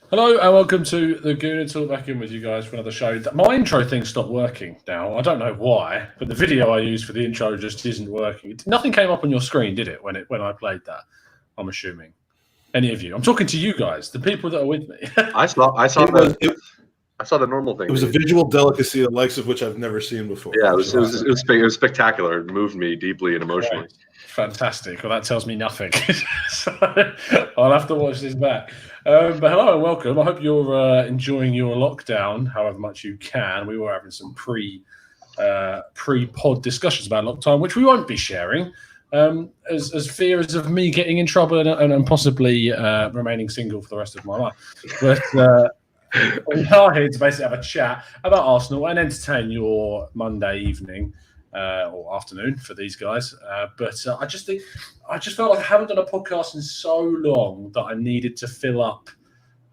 Hello and welcome to the Gooner Talk. Back in with you guys for another show. My intro thing stopped working now. I don't know why, but the video I used for the intro just isn't working. Nothing came up on your screen, did it, when I played that? I'm assuming. Any of you? I'm talking to you guys, the people that are with me. I saw the normal thing. It was a visual delicacy, the likes of which I've never seen before. Yeah, it was spectacular. It moved me deeply and emotionally. Right. Fantastic. Well, that tells me nothing. So I'll have to watch this back. But hello and welcome. I hope you're enjoying your lockdown, however much you can. We were having some pre-pod discussions about lockdown, which we won't be sharing, as fears of me getting in trouble and possibly remaining single for the rest of my life. But we are here to basically have a chat about Arsenal and entertain your Monday evening. Or afternoon for these guys, but I just felt like I haven't done a podcast in so long that I needed to fill up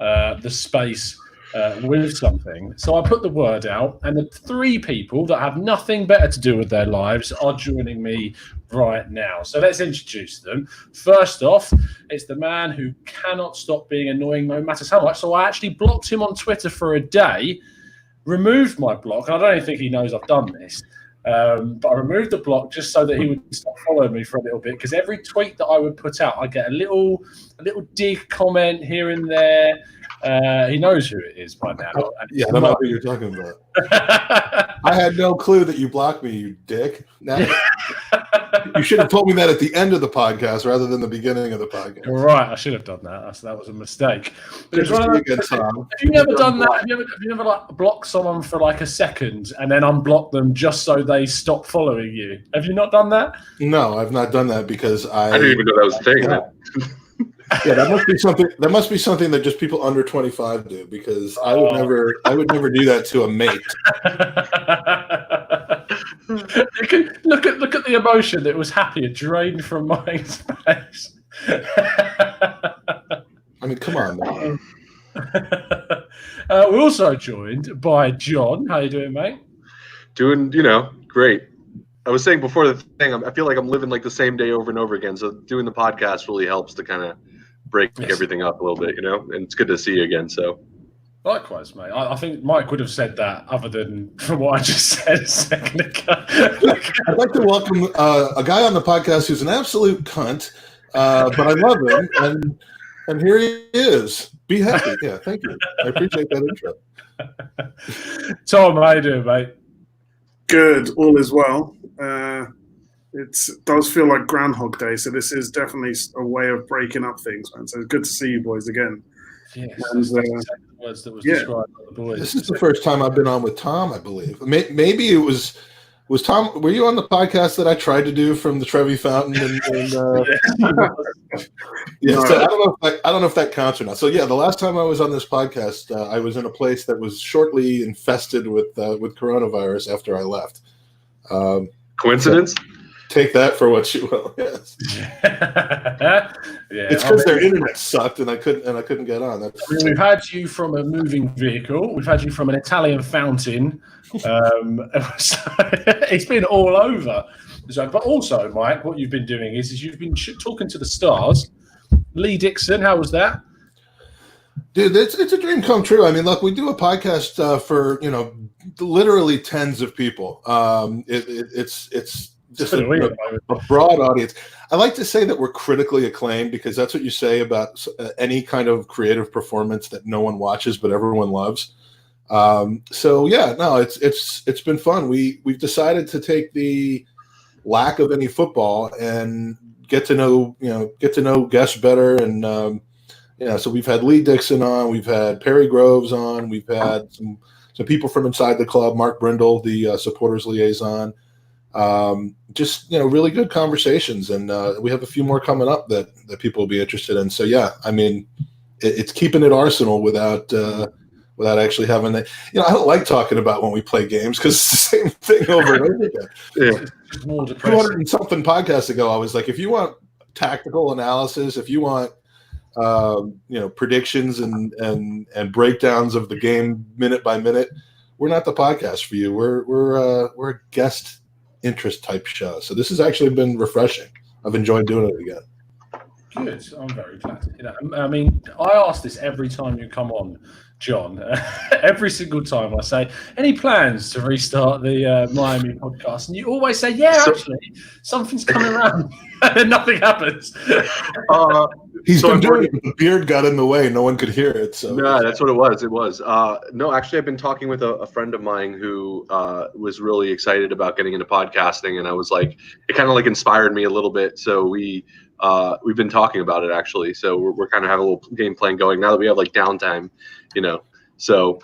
the space with something. So I put the word out, and the three people that have nothing better to do with their lives are joining me right now. So let's introduce them. First off, it's the man who cannot stop being annoying no matter how much. So I actually blocked him on Twitter for a day, removed my block, and I don't even think he knows I've done this. But I removed the block just so that he would stop following me for a little bit, because every tweet that I would put out, I get a little dig comment here and there. He knows who it is by now. Yeah, I know who you're talking about. I had no clue that you blocked me, you dick. Now, you should have told me that at the end of the podcast rather than the beginning of the podcast. You're right, I should have done that. That was a mistake. But Have you never done that? Have you ever like blocked someone for like a second and then unblock them just so they stop following you? Have you not done that? No, I've not done that because I didn't even know that was a thing. Yeah, that must be something. That must be something that just people under 25 do, because I would never do that to a mate. You can look at the emotion that was happy and drained from my face. I mean, come on, man. We're also joined by John. How you doing, mate? Doing, great. I was saying before the thing, I feel like I'm living like the same day over and over again. So doing the podcast really helps to kind of break everything up a little bit, and it's good to see you again. So likewise, mate. I think Mike would have said that other than from what I just said a second ago. I'd like to welcome a guy on the podcast who's an absolute cunt, but I love him, and here he is. Be happy. Yeah, thank you. I appreciate that intro. Tom, how you doing, mate? Good, all is well. It does feel like Groundhog Day, so this is definitely a way of breaking up things, man. So it's good to see you boys again. Yes, and, the words that was described by the boys. This is the first time I've been on with Tom, I believe. Maybe it was Tom. Were you on the podcast that I tried to do from the Trevi Fountain? Yeah. So I don't know if that counts or not. So yeah, the last time I was on this podcast, I was in a place that was shortly infested with coronavirus after I left. Coincidence? So take that for what you will. Yes. Yeah. It's because their internet sucked and I couldn't get on. We've had you from a moving vehicle. We've had you from an Italian fountain. It's been all over. So, but also, Mike, what you've been doing is you've been talking to the stars. Lee Dixon, how was that? Dude, it's a dream come true. I mean, look, we do a podcast for literally tens of people. It's just a broad audience. I like to say that we're critically acclaimed because that's what you say about any kind of creative performance that no one watches but everyone loves. So yeah, no, it's been fun. We've decided to take the lack of any football and get to know guests better, and so we've had Lee Dixon on, we've had Perry Groves on, we've had some people from inside the club, Mark Brindle, the supporters liaison. Just really good conversations, and we have a few more coming up that people will be interested in. So yeah, I mean, it's keeping it Arsenal without actually having that. I don't like talking about when we play games because it's the same thing over and over again. Yeah. 200 and something podcasts ago, I was like, if you want tactical analysis, if you want predictions and breakdowns of the game minute by minute, we're not the podcast for you. We're a guest interest type show. So this has actually been refreshing. I've enjoyed doing it again. Good. I'm very glad. I mean, I ask this every time you come on, John. Every single time I say, any plans to restart the Miami podcast? And you always say, yeah, actually, something's coming around. And then nothing happens. He's been doing it. The beard got in the way. No one could hear it. So no, that's what it was. It was. No, actually, I've been talking with a friend of mine who was really excited about getting into podcasting. And I was like, it kind of like inspired me a little bit. So we've been talking about it, actually. So we're kind of having a little game plan going now that we have like downtime, So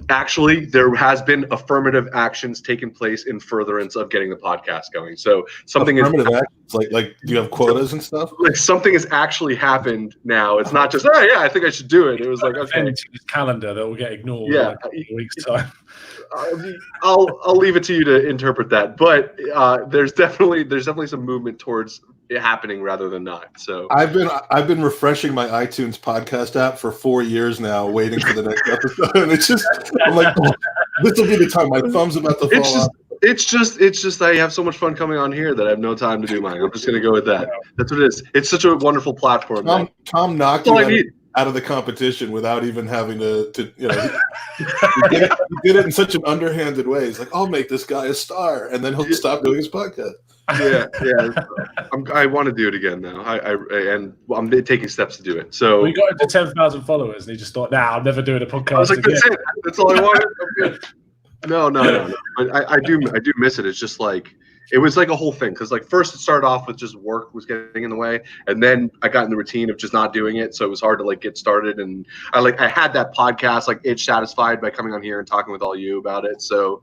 actually, there has been affirmative actions taking place in furtherance of getting the podcast going. So something affirmative actions, like do you have quotas and stuff? Like something has actually happened now. It's not just, oh yeah, I think I should do it. It was like, okay, his calendar that will get ignored. Yeah, in a week's time. I'll leave it to you to interpret that. But there's definitely some movement towards it happening rather than not. So I've been refreshing my iTunes podcast app for 4 years now, waiting for the next episode. And it's just, I'm like, oh, this will be the time my thumb's about to fall off. It's just I have so much fun coming on here that I have no time to do mine. I'm just gonna go with that. That's what it is. It's such a wonderful platform. Tom knocked you out of the competition without even having to he did it in such an underhanded way. He's like, I'll make this guy a star, and then he'll stop doing his podcast. Yeah. I want to do it again now. I'm taking steps to do it. So we got into 10,000 followers, and he just thought, "Nah, I'm never doing a podcast." I was like, again. "That's it. That's all I wanted." I'm good. No. I do miss it. It's just like it was like a whole thing because like first it started off with just work was getting in the way, and then I got in the routine of just not doing it, so it was hard to like get started. And I had that podcast like itch satisfied by coming on here and talking with all you about it. So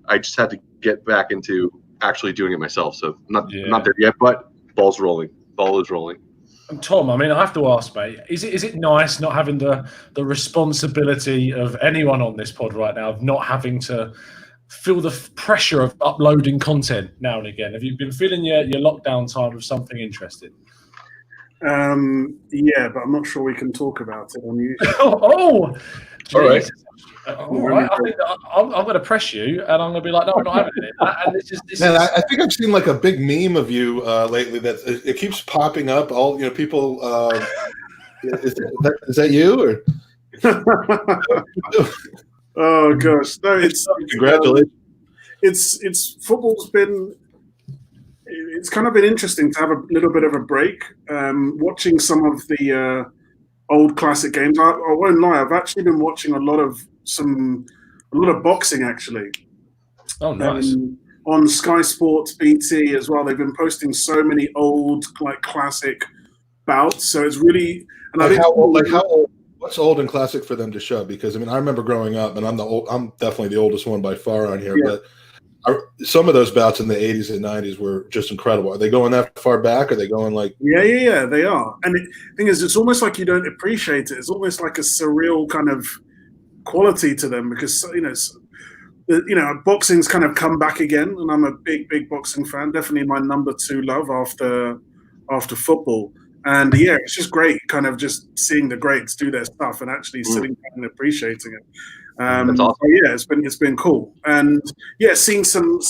I just had to get back into actually doing it myself. So not there yet, but ball is rolling. And Tom, I mean, I have to ask, mate, is it nice not having the responsibility of anyone on this pod right now, of not having to feel the pressure of uploading content now and again? Have you been feeling your lockdown time with something interesting? Yeah, but I'm not sure we can talk about it on YouTube. All right. All right. I think I'm going to press you, and I'm going to be like, no, I'm not having it. And I think I've seen like a big meme of you lately that it keeps popping up. All people. Is that you or? Oh gosh, no! It's congratulations. It's football's been. It's kind of been interesting to have a little bit of a break. Watching some of the old classic games. I won't lie. I've actually been watching a lot of boxing actually. Oh, nice. On Sky Sports, BT as well. They've been posting so many old like classic bouts. So it's really how old? What's old and classic for them to show? Because I mean, I remember growing up, and I'm definitely the oldest one by far on here. Yeah. But some of those bouts in the 80s and 90s were just incredible. Are they going that far back? Are they going like? Yeah, they are. And the thing is, it's almost like you don't appreciate it. It's almost like a surreal kind of quality to them because boxing's kind of come back again, and I'm a big boxing fan. Definitely my number 2 love after football. And yeah, it's just great, kind of just seeing the greats do their stuff and actually sitting back and appreciating it. That's awesome. So yeah, it's been cool, and yeah, seeing some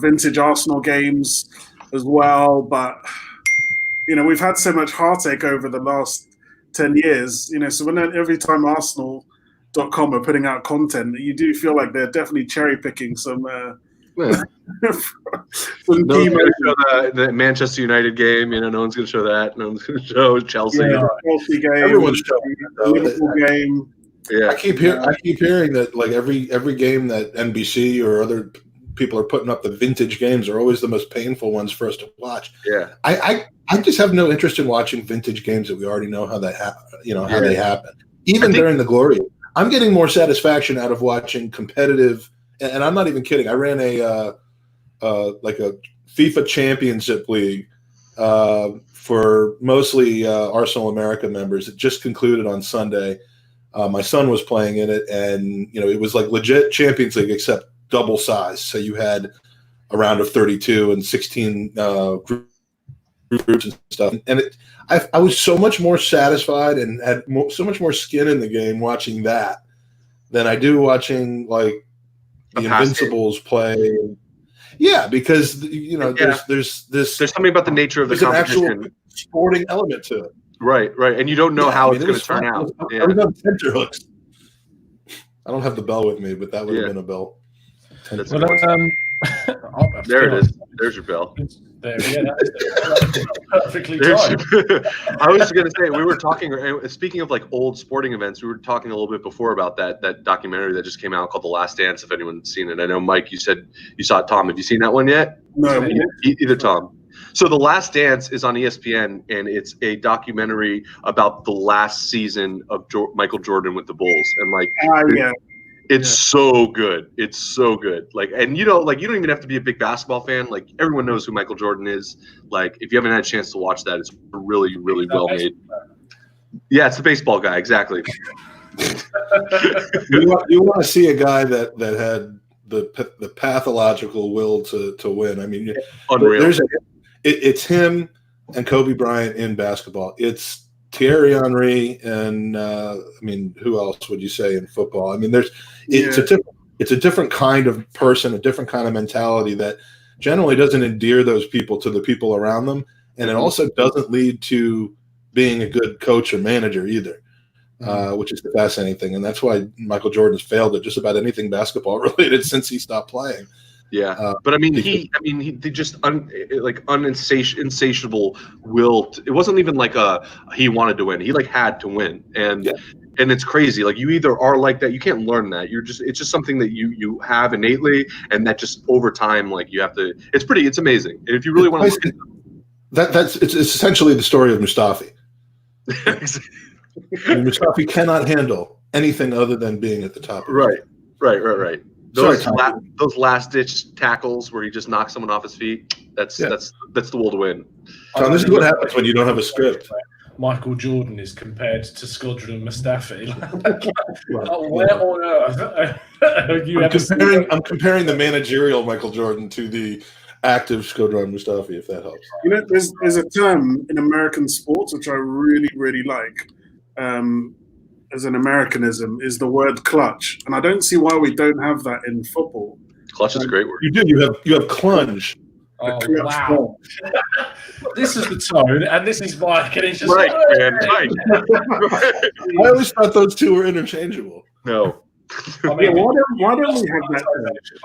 vintage Arsenal games as well. But we've had so much heartache over the last 10 years. So every time Arsenal.com are putting out content, you do feel like they're definitely cherry picking some. No one's going to show the Manchester United game. No one's going to show that. No one's going to show Chelsea. Yeah, Chelsea game. Everyone's showing the Liverpool game. Yeah, I keep hearing that like every game that NBC or other people are putting up, the vintage games are always the most painful ones for us to watch. Yeah, I just have no interest in watching vintage games that we already know how that how they happen. Even during the glory, I'm getting more satisfaction out of watching competitive. And I'm not even kidding. I ran a FIFA Championship League for mostly Arsenal America members. It just concluded on Sunday. My son was playing in it, and it was like legit Champions League except double size. So you had a round of 32 and 16 groups and stuff. And I was so much more satisfied and had so much more skin in the game watching that than I do watching like the Invincibles play. Yeah, because there's something about the nature of the competition. An actual sporting element to it. Right, and you don't know how it's going to turn out. I was on tenterhooks. I don't have the bell with me, but that would have been a bell. There it is. There's your bell. There, that's perfectly timed. I was going to say, we were talking, speaking of like old sporting events, we were talking a little bit before about that documentary that just came out called The Last Dance, if anyone's seen it. I know, Mike, you said you saw it. Tom, have you seen that one yet? No. Either Tom. So The Last Dance is on ESPN, and it's a documentary about the last season of Michael Jordan with the Bulls. And it's so good. It's so good. And you don't even have to be a big basketball fan. Like, everyone knows who Michael Jordan is. Like, if you haven't had a chance to watch that, it's really, really well made. Yeah, it's the baseball guy, exactly. You want to see a guy that had the pathological will to win. I mean, unreal. It's him and Kobe Bryant in basketball. It's Thierry Henry and who else would you say in football? I mean, it's a different kind of person, a different kind of mentality that generally doesn't endear those people to the people around them, and it also doesn't lead to being a good coach or manager either, which is the fascinating thing, and that's why Michael Jordan has failed at just about anything basketball related since he stopped playing. Yeah, but he just insatiable will. It wasn't even like he wanted to win. He had to win, and it's crazy. Like, you either are like that, you can't learn that. It's just something that you have innately, and that just over time, you have to. It's amazing. If you really want to look at it's essentially the story of Mustafi. Mustafi cannot handle anything other than being at the top. Right. Those last-ditch tackles where he just knocks someone off his feet, that's the will to win. So this is what happens when you don't have a script. Michael Jordan is compared to Squadron and Mustafi. Where on earth? I'm comparing the managerial Michael Jordan to the active Squadron Mustafi, if that helps. There's a term in American sports which I really, really like. As an Americanism, is the word clutch, and I don't see why we don't have that in football. Clutch is a great word. You do. You have clunge. Oh, wow! This is the tone, and this is Mike, and it's just right, man. Right. I always thought those two were interchangeable. No. I mean, why don't we have that?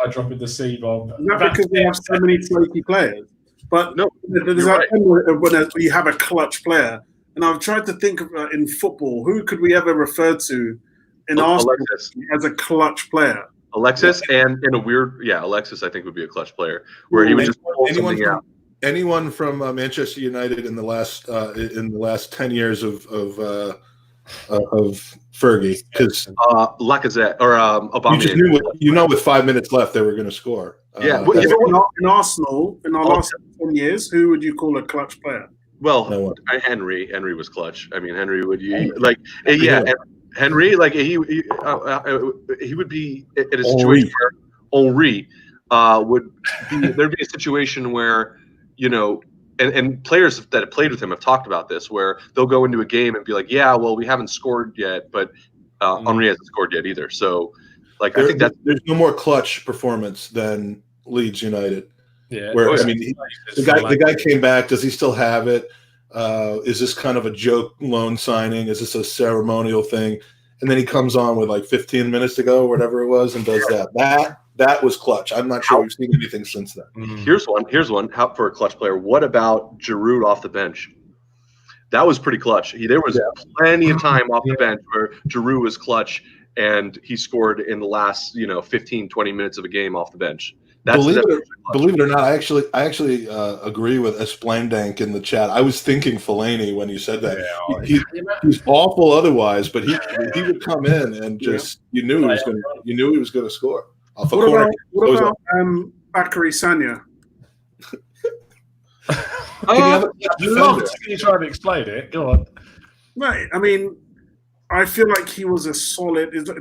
I drop in the C-bomb. Is that because we have so many flaky players? But no, there's that when you have a clutch player. And I've tried to think of in football, who could we ever refer to in Arsenal as a clutch player? Alexis, and in a weird, Alexis, I think would be a cluch player where he would just pull something out. Anyone from Manchester United in the last 10 years of Fergie, because Lacazette or Aubameyang. With 5 minutes left, they were going to score. In Arsenal, in our last 10 years, who would you call a clutch player? Well, Henry was clutch. I mean, Henry would Henry, he would be in a situation where Henry there'd be a situation where, and players that have played with him have talked about this, where they'll go into a game and be like, we haven't scored yet, but Henry hasn't scored yet either. So, I think that there's no more clutch performance than Leeds United. Yeah. Where the guy came back. Does he still have it? Is this kind of a joke loan signing? Is this a ceremonial thing? And then he comes on with 15 minutes to go, or whatever it was, and does that. That was clutch. I'm not sure we've seen anything since then. Here's one. How for a clutch player? What about Giroud off the bench? That was pretty clutch. There was plenty of time off the bench where Giroud was clutch, and he scored in the last 15, 20 minutes of a game off the bench. Believe it or not, I actually agree with Esplandank in the chat. I was thinking Fellaini when you said that. He's awful otherwise, but he would come in and just you knew he was going to score. What about Bakary Sagna? Can you try and explain it? Go on. Right. I mean, I feel like he was a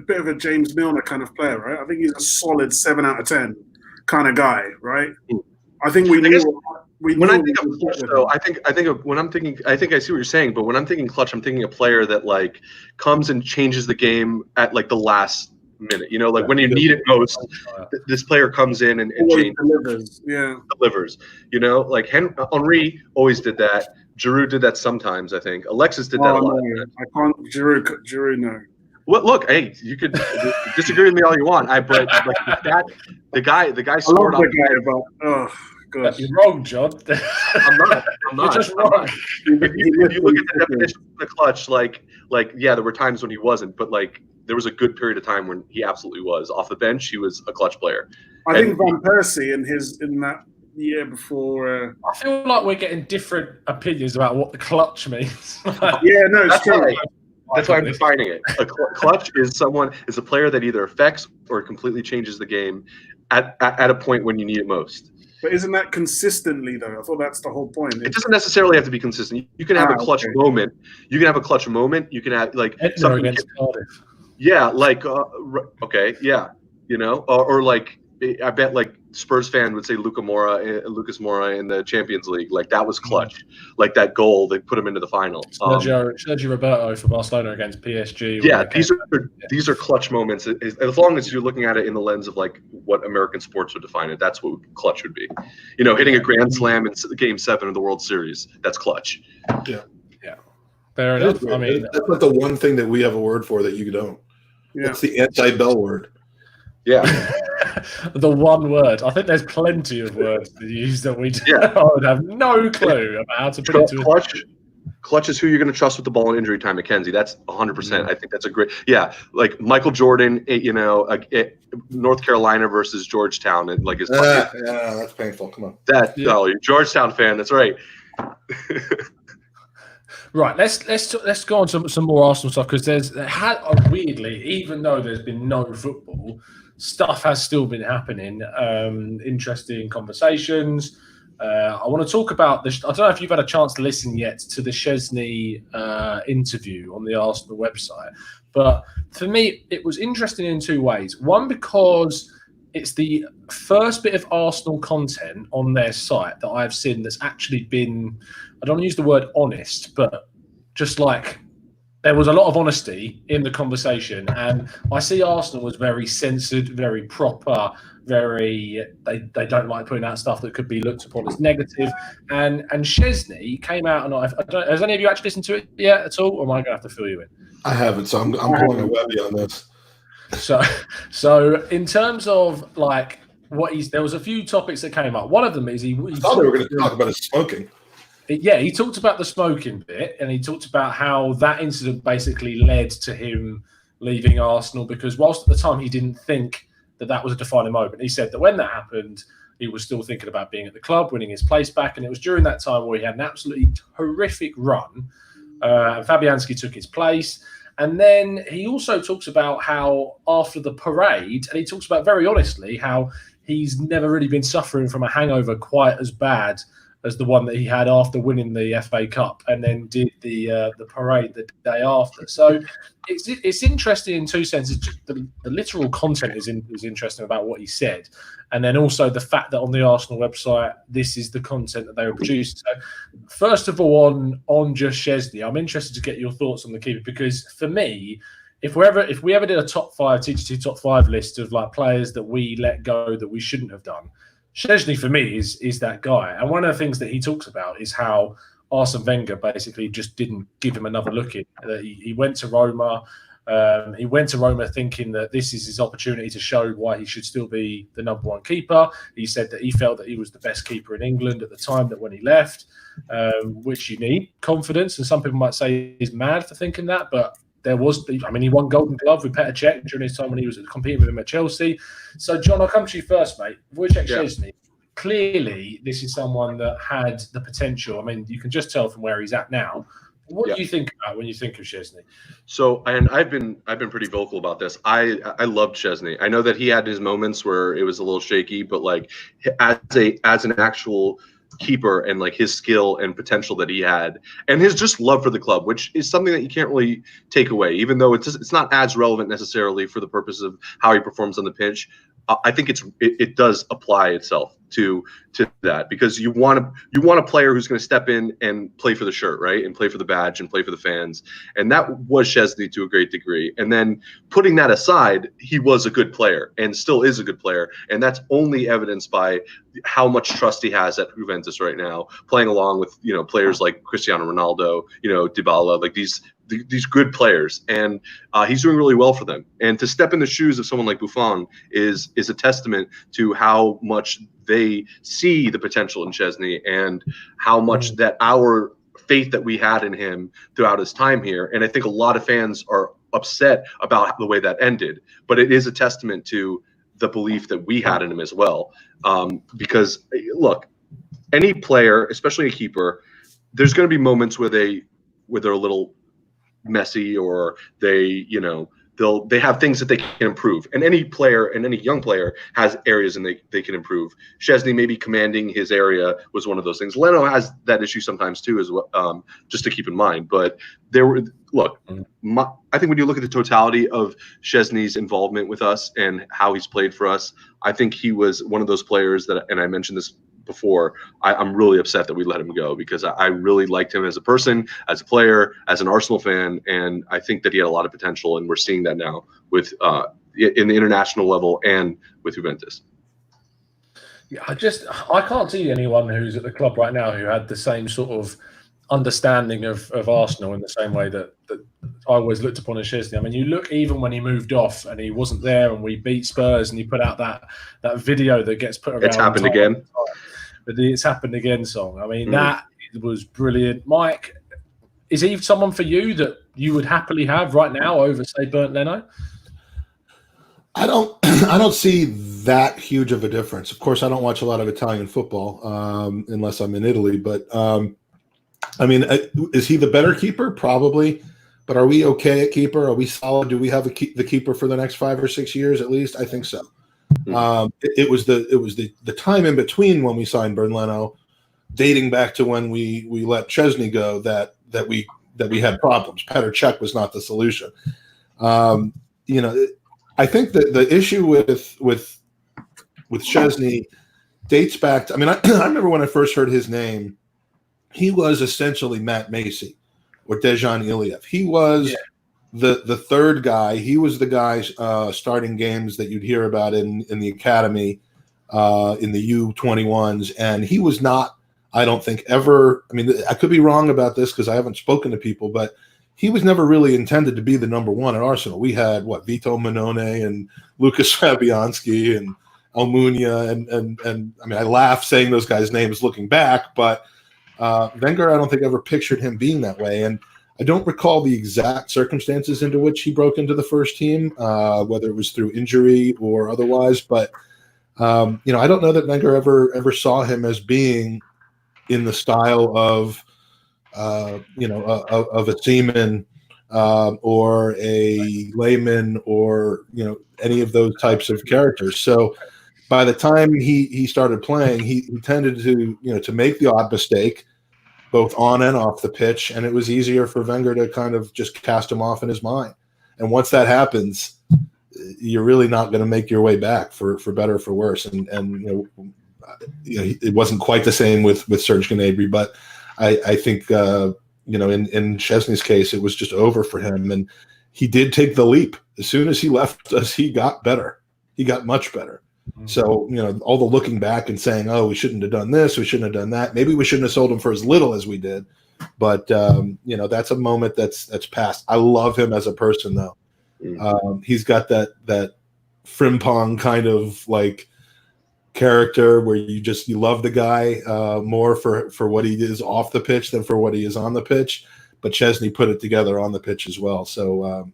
bit of a James Milner kind of player, right? I think he's a solid 7 out of 10 kind of guy, right? I think I see what you're saying, but when I'm thinking clutch, I'm thinking a player that comes and changes the game at the last minute. You know, like when you need it most, this player comes in and changes, delivers. You know, like Henry always did that. Giroud did that sometimes, I think. Alexis did that a lot. No, I can't. Giroud, no. Well, look, hey, you could disagree with me all you want. But like the guy scored on. Oh gosh, you're wrong, John. I'm not. You're just wrong. If you look at the definition of the clutch, like yeah, there were times when he wasn't, but like there was a good period of time when he absolutely was. Off the bench, he was a clutch player. I think Van Persie in that year before. I feel like we're getting different opinions about what the clutch means. Yeah, no, it's true. That's why I'm defining it. A clutch is a player that either affects or completely changes the game at a point when you need it most. But isn't that consistently though? I thought that's the whole point. It doesn't necessarily have to be consistent. You can have a clutch moment. You can have a clutch moment. You can have like something against Cardiff. Yeah, like okay, yeah, you know, or like I bet like Spurs fan would say Lucas Moura in the Champions League, like that was clutch, like that goal they put him into the final. Sergio Roberto for Barcelona against PSG. Yeah, these are clutch moments. As long as you're looking at it in the lens of like what American sports would define it, that's what clutch would be. You know, hitting a grand slam in Game 7 of the World Series, that's clutch. Yeah. Fair enough. I mean, that's not the one thing that we have a word for that you don't. Yeah. It's the anti-Bell word. Yeah. The one word. I think there's plenty of words to use that we I would have no clue about how to put it into Clutch is who you're going to trust with the ball in injury time, Mackenzie. That's 100%. I think that's a great like Michael Jordan, North Carolina versus Georgetown, and like his that's painful. Come on. You're a Georgetown fan. That's right. Right, let's go on to some more Arsenal stuff because weirdly, even though there's been no football, stuff has still been happening. Interesting conversations. I want to talk about this. I don't know if you've had a chance to listen yet to the Szczesny interview on the Arsenal website, but for me, it was interesting in two ways. One, because it's the first bit of Arsenal content on their site that I've seen that's actually been, I don't want to use the word honest, but just like there was a lot of honesty in the conversation. And I see Arsenal as very censored, very proper, very, they don't like putting out stuff that could be looked upon as negative. And Szczesny came out, and has any of you actually listened to it yet at all? Or am I going to have to fill you in? I haven't, so I'm pulling a Webby on this. So in terms of like there was a few topics that came up. One of them is I thought they were going to talk about his smoking. He talked about the smoking bit, and he talked about how that incident basically led to him leaving Arsenal because whilst at the time he didn't think that was a defining moment, he said that when that happened, he was still thinking about being at the club, winning his place back, and it was during that time where he had an absolutely horrific run, and Fabianski took his place. And then he also talks about how after the parade, and he talks about very honestly how he's never really been suffering from a hangover quite as bad as the one that he had after winning the FA Cup and then did the parade the day after. So it's interesting in two senses. The literal content is interesting about what he said. And then also the fact that on the Arsenal website, this is the content that they were producing. So first of all, on just Szczesny, I'm interested to get your thoughts on the keeper because for me, if we ever did a top five, TGT top five list of like players that we let go that we shouldn't have done, Szczesny for me is that guy. And one of the things that he talks about is how Arsene Wenger basically just didn't give him another look in. He went to Roma. He went to Roma thinking that this is his opportunity to show why he should still be the number one keeper. He said that he felt that he was the best keeper in England at the time that when he left, which you need confidence. And some people might say he's mad for thinking that, but he won Golden Glove with Petr Cech during his time when he was competing with him at Chelsea. So, John, I'll come to you first, mate. Wojciech Szczesny, clearly this is someone that had the potential. I mean, you can just tell from where he's at now. What do you think about when you think of Szczesny? So, and I've been pretty vocal about this. I loved Szczesny. I know that he had his moments where it was a little shaky, but like as an actual keeper and like his skill and potential that he had and his just love for the club, which is something that you can't really take away, even though it's not as relevant necessarily for the purpose of how he performs on the pitch. I think it does apply itself to that, because you want a player who's going to step in and play for the shirt, right, and play for the badge and play for the fans, and that was Szczesny to a great degree. And then putting that aside, he was a good player and still is a good player, and that's only evidenced by how much trust he has at Juventus right now, playing along with players like Cristiano Ronaldo, Dybala, like these good players, and he's doing really well for them. And to step in the shoes of someone like Buffon is a testament to how much they see the potential in Szczesny and how much that our faith that we had in him throughout his time here. And I think a lot of fans are upset about the way that ended, but it is a testament to the belief that we had in him as well. Because look, any player, especially a keeper, there's going to be moments where they're a little messy, or they have things that they can improve, and any player and any young player has areas and they can improve. Szczesny maybe commanding his area was one of those things. Leno has that issue sometimes too, as well, just to keep in mind. But I think when you look at the totality of Szczesny's involvement with us and how he's played for us, I think he was one of those players that, and I mentioned this before, I'm really upset that we let him go, because I really liked him as a person, as a player, as an Arsenal fan, and I think that he had a lot of potential, and we're seeing that now with in the international level and with Juventus. Yeah, I can't see anyone who's at the club right now who had the same sort of understanding of Arsenal in the same way that I always looked upon as Szczesny. I mean, you look, even when he moved off and he wasn't there and we beat Spurs and he put out that video that gets put around. It's happened again. The It's Happened Again song. I mean, that was brilliant. Mike, is he someone for you that you would happily have right now over, say, Bernd Leno? I don't see that huge of a difference. Of course, I don't watch a lot of Italian football unless I'm in Italy. But I mean, is he the better keeper? Probably. But are we okay at keeper? Are we solid? Do we have the keeper for the next 5 or 6 years at least? I think so. It was the time in between when we signed Bernd Leno, dating back to when we let Szczesny go, that we had problems. Petr Cech was not the solution. I think that the issue with Szczesny dates back to, I mean, I remember when I first heard his name, he was essentially Matt Macy or Dejan Iliev. He was the third guy. He was the guy starting games that you'd hear about in the academy, in the U21s, and he was not, I don't think, ever. I mean, I could be wrong about this because I haven't spoken to people, but he was never really intended to be the number one at Arsenal. We had Vito Manone and Lucas Fabianski and Almunia, and I mean, I laugh saying those guys' names looking back, but Wenger, I don't think, ever pictured him being that way. And I don't recall the exact circumstances into which he broke into the first team, whether it was through injury or otherwise. But I don't know that Wenger ever saw him as being in the style of of a seaman or a layman or any of those types of characters. So by the time he started playing, he tended to make the odd mistake, both on and off the pitch, and it was easier for Wenger to kind of just cast him off in his mind. And once that happens, you're really not going to make your way back for better or for worse. And it wasn't quite the same with Serge Gnabry, but I think in Szczesny's case, it was just over for him, and he did take the leap. As soon as he left us, he got better. He got much better. So, all the looking back and saying, oh, we shouldn't have done this, we shouldn't have done that. Maybe we shouldn't have sold him for as little as we did. But, that's a moment that's passed. I love him as a person, though. He's got that Frimpong kind of like character where you love the guy more for what he is off the pitch than for what he is on the pitch. But Szczesny put it together on the pitch as well. So,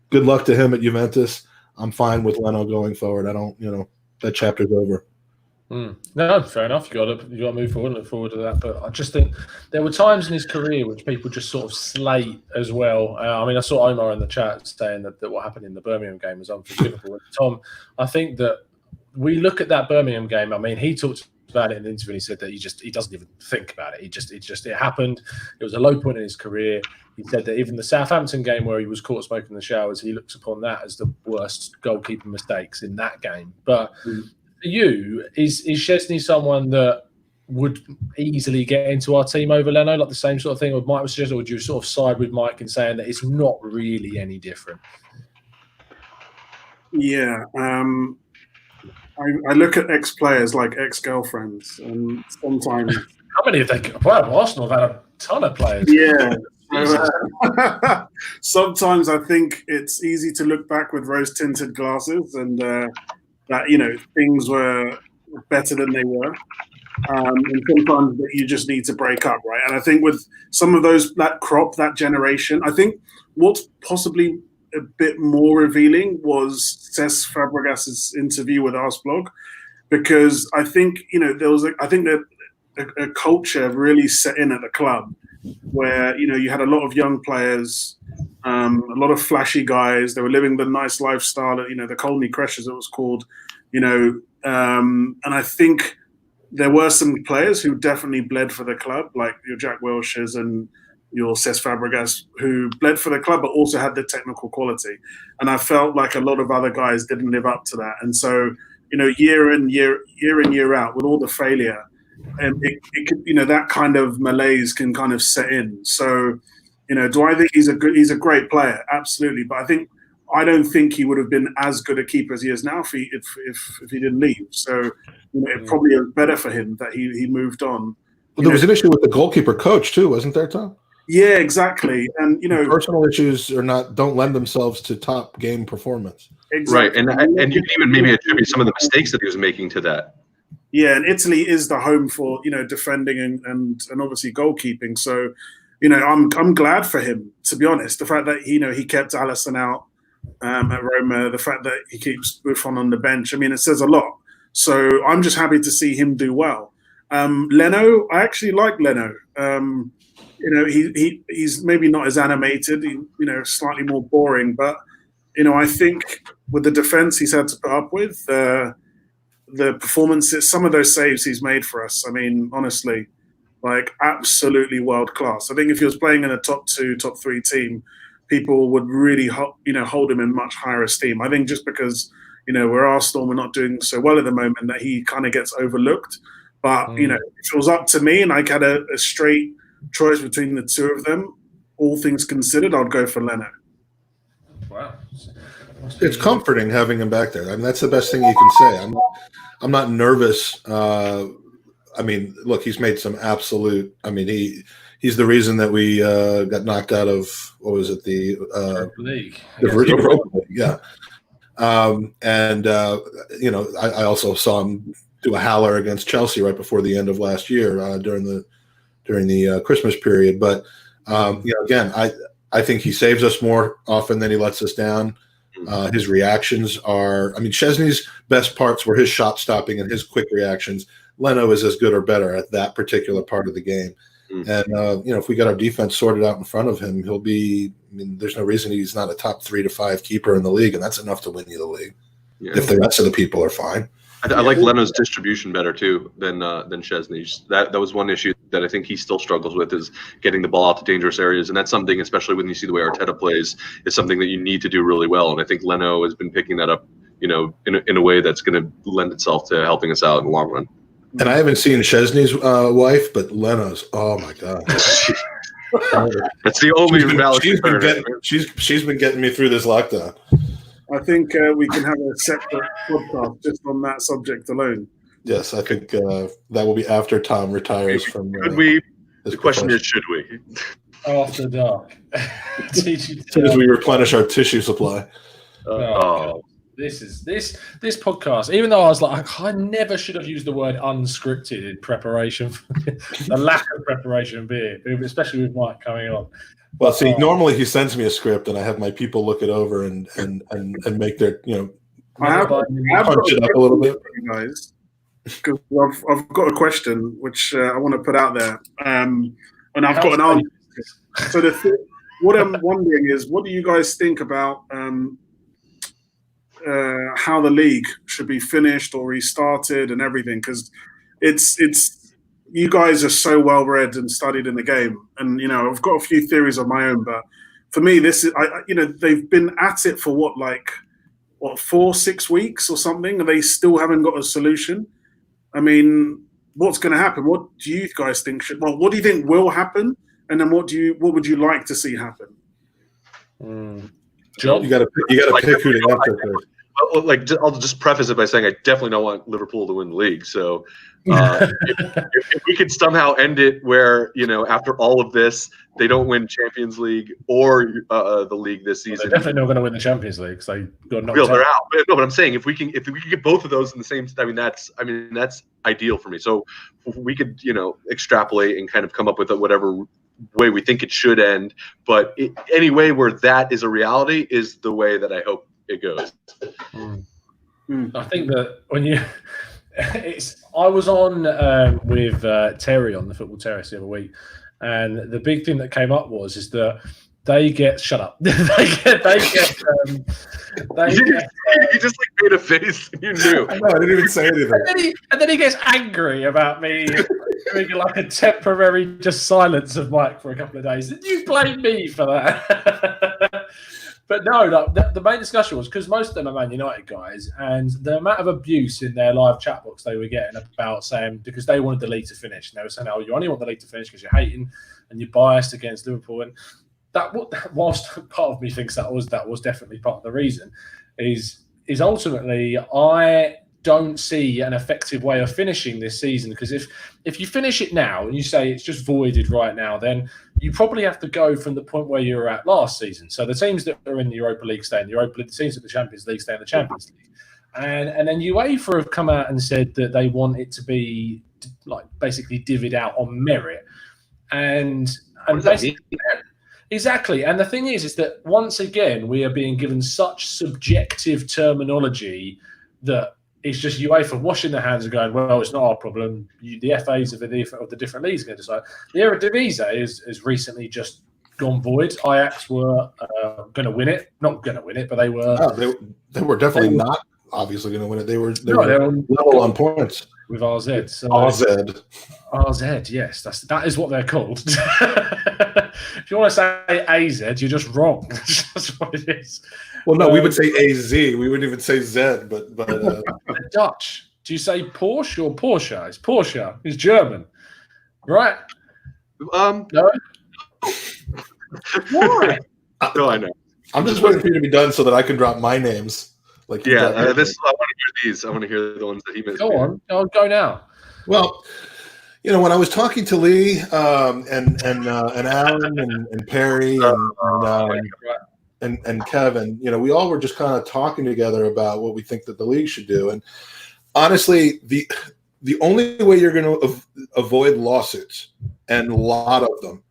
good luck to him at Juventus. I'm fine with Leno going forward. I don't, that chapter's over. No, fair enough. You got to move forward and look forward to that. But I just think there were times in his career which people just sort of slate as well. I mean, I saw Omar in the chat saying that what happened in the Birmingham game was unforgivable. And Tom, I think that we look at that Birmingham game. I mean, he talked about it in the interview. And he said that he doesn't even think about it. It happened. It was a low point in his career. He said that even the Southampton game where he was caught smoking in the showers, he looks upon that as the worst goalkeeping mistakes in that game. But for you, is Szczesny someone that would easily get into our team over Leno, like the same sort of thing with Mike was suggesting, or would you sort of side with Mike in saying that it's not really any different? Yeah. I look at ex-players like ex-girlfriends, and sometimes... How many have they got? Well, Arsenal have had a ton of players. Yeah. Sometimes I think it's easy to look back with rose-tinted glasses and that, things were better than they were. And sometimes that you just need to break up, right? And I think with some of that generation, I think what's possibly a bit more revealing was Cesc Fabregas's interview with Arsblog, because I think that a culture really set in at the club where you had a lot of young players, a lot of flashy guys. They were living the nice lifestyle, the Colney Crash as it was called, and I think there were some players who definitely bled for the club, like your Jack Wilsheres and your Cesc Fabregas, who bled for the club but also had the technical quality. And I felt like a lot of other guys didn't live up to that. And so, year in, year out, with all the failure, it could, that kind of malaise can kind of set in. So, do I think he's a great player? Absolutely. But I don't think he would have been as good a keeper as he is now if he didn't leave. So, it probably is better for him that he moved on. Well, there was an issue with the goalkeeper coach too, wasn't there, Tom? Yeah, exactly. And personal issues don't lend themselves to top game performance. Exactly. Right, and you can even maybe attribute some of the mistakes that he was making to that. Yeah, and Italy is the home for defending and obviously goalkeeping. So, I'm glad for him, to be honest. The fact that he kept Alisson out at Roma, the fact that he keeps Buffon on the bench, it says a lot. So I'm just happy to see him do well. Leno, I actually like Leno. He's maybe not as animated, slightly more boring, but I think with the defense he's had to put up with, the performances, some of those saves he's made for us, honestly, like absolutely world class. I think if he was playing in a top 2, top 3 team, people would really hold him in much higher esteem. I think just because we're Arsenal, we're not doing so well at the moment, that he kind of gets overlooked. But if it was up to me and I had a straight choice between the two of them, all things considered, I'd go for Leno. Wow, it's comforting having him back there. That's the best thing you can say. I'm not nervous. Look, he's made some absolute. He's the reason that we got knocked out of what was it, the League? Europa League, yeah. I also saw him do a howler against Chelsea right before the end of last year during the Christmas period. But again, I think he saves us more often than he lets us down. His reactions are, Szczesny's best parts were his shot stopping and his quick reactions. Leno is as good or better at that particular part of the game. And if we got our defense sorted out in front of him, he'll be. There's no reason he's not a top 3 to 5 keeper in the league, and that's enough to win you the league. Yeah. If the rest of the people are fine. I like Leno's distribution better too than Szczesny's. That was one issue that I think he still struggles with, is getting the ball out to dangerous areas, and that's something, especially when you see the way Arteta plays, is something that you need to do really well. And I think Leno has been picking that up, in a way that's going to lend itself to helping us out in the long run. And I haven't seen Szczesny's wife, but Leno's. Oh my god. That's the only valid. She's been getting me through this lockdown. I think we can have a separate podcast just on that subject alone. Yes, I think that will be after Tom retires from. Could we? The question is, should we? After dark. As soon as we replenish our tissue supply. This podcast, even though I was like, I never should have used the word unscripted in preparation. The lack of preparation beer, especially with Mike coming on. Well, see, normally he sends me a script, and I have my people look it over and make their I have punch it up a little bit, guys. Because I've got a question which I want to put out there, and I've got an answer. So what I'm wondering is, what do you guys think about how the league should be finished or restarted and everything? Because it's you guys are so well read and studied in the game, and I've got a few theories of my own, but for me, this is they've been at it for what 4-6 weeks or something, and they still haven't got a solution. I mean, what's going to happen? What do you guys think what do you think will happen? And then what would you like to see happen? John, you got to pick who to answer first. I'll just preface it by saying I definitely don't want Liverpool to win the league. So if we could somehow end it where, after all of this, they don't win Champions League or the league this season. They're definitely not going to win the Champions League because they got knocked out. They're out. No, but I'm saying if we can get both of those in the same, that's ideal for me. So if we could, extrapolate and kind of come up with whatever way we think it should end. But any way where that is a reality is the way that I hope it goes. I think that I was on with Terry on the Football Terrace the other week, and the big thing that came up is that they get shut up. You just made a face. You knew. I didn't even say anything. And then he gets angry about me doing a temporary just silence of Mike for a couple of days. You blame me for that. But no, the main discussion was because most of them are Man United guys, and the amount of abuse in their live chat box they were getting about saying because they wanted the league to finish, and they were saying, "Oh, you only want the league to finish because you're hating and you're biased against Liverpool." And whilst part of me thinks that was definitely part of the reason, is ultimately I don't see an effective way of finishing this season, because if you finish it now and you say it's just voided right now, then you probably have to go from the point where you were at last season. So the teams that are in the Europa League stay in the Europa League, the teams at the Champions League stay in the Champions League. And then UEFA have come out and said that they want it to be basically divvied out on merit. And basically, exactly. And the thing is that once again, we are being given such subjective terminology that it's just UEFA washing their hands and going, well, it's not our problem. The FAs of the different leagues are going to decide. The Eredivisie has recently just gone void. Ajax were going to win it. Not going to win it, but they were. No, they were definitely not obviously going to win it. They were level on points. With RZ. So RZ, yes. That is what they're called. If you want to say AZ, you're just wrong. That's what it is. Well, no, we would say AZ. We wouldn't even say Z, but Dutch. Do you say Porsche or Porsche? It's Porsche. It's German, right? No. Why? No, I know. I'm just waiting for you to be done so that I can drop my names. I want to hear these. I want to hear the ones that he missed. Go on. Go now. Well, when I was talking to Lee and Alan and Perry and Kevin, we all were just kind of talking together about what we think that the league should do. And honestly, the only way you're going to avoid lawsuits, and a lot of them,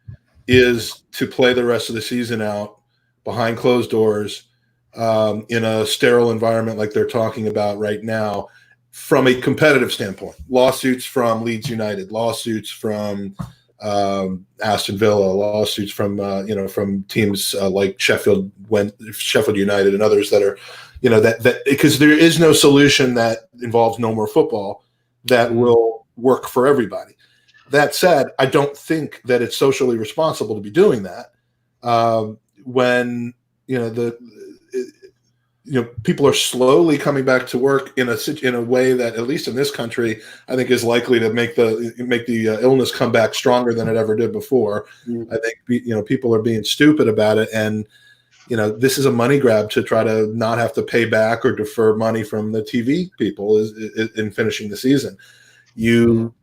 is to play the rest of the season out behind closed doors in a sterile environment like they're talking about right now, from a competitive standpoint. Lawsuits from Leeds United, lawsuits from Aston Villa, lawsuits from teams like Sheffield United and others that are, that because there is no solution that involves no more football that will work for everybody. That said, I don't think that it's socially responsible to be doing that when people are slowly coming back to work in a way that, at least in this country, I think is likely to make the illness come back stronger than it ever did before. I think people are being stupid about it, and this is a money grab to try to not have to pay back or defer money from the TV people in finishing the season. You